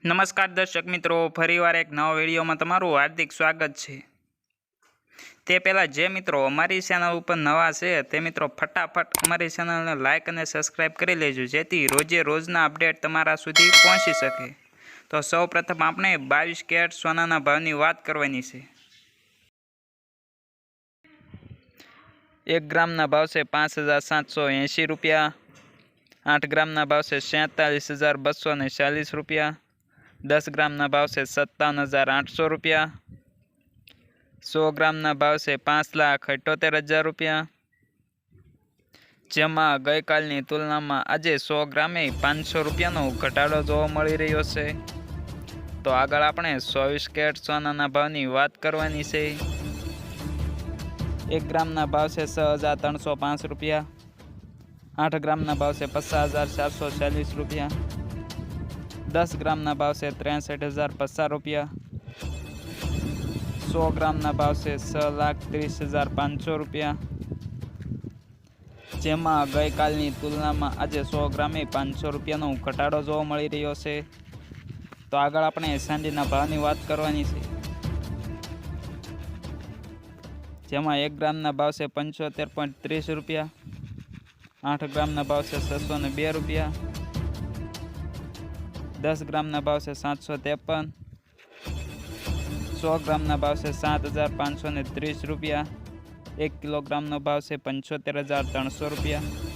નમસ્કાર દર્શક મિત્રો, ફરીવાર એક નવા વિડીયોમાં તમારું હાર્દિક સ્વાગત છે। તે પહેલાં જે મિત્રો અમારી ચેનલ ઉપર નવા છે તે મિત્રો ફટાફટ અમારી ચેનલને લાઇક અને સબસ્ક્રાઈબ કરી લેજો, જેથી રોજે રોજના અપડેટ તમારા સુધી પહોંચી શકે। તો સૌપ્રથમ આપણે 22 કેરેટ સોનાના ભાવની વાત કરવાની છે। 1 ગ્રામના ભાવ છે 5,780 રૂપિયા। 8 ગ્રામના ભાવ છે 47,240 રૂપિયા। 10 ગ્રામના ભાવ છે 57,800 રૂપિયા। 100 ગ્રામના ભાવ છે 5,78,000 રૂપિયા, જેમાં ગઈકાલની તુલનામાં આજે 100 ગ્રામે 500 રૂપિયાનો ઘટાડો જોવા મળી રહ્યો છે। તો આગળ આપણે 24 કેરેટ સોનાના ભાવની વાત કરવાની છે। 1 ગ્રામના ભાવ છે 6,305 રૂપિયા। 8 ગ્રામના ભાવ છે 50,440 રૂપિયા। 10 ગ્રામના ભાવ છે 63,050 રૂપિયા। 100 ગ્રામના ભાવ છે 6,30,500 રૂપિયા, જેમાં ગઈકાલની તુલનામાં આજે 100 ગ્રામે 500 રૂપિયાનો ઘટાડો જોવા મળી રહ્યો છે। તો આગળ આપણે ચાંદીના ભાવની વાત કરવાની છે, જેમાં 1 ગ્રામના ભાવ છે 75.30 રૂપિયા। 8 ગ્રામના ભાવ છે 602 રૂપિયા। 10 ગ્રામના ભાવ છે 753। 100 ગ્રામના ભાવ છે 7,530 રૂપિયા। 1 કિલોગ્રામનો ભાવ છે 75,300 રૂપિયા।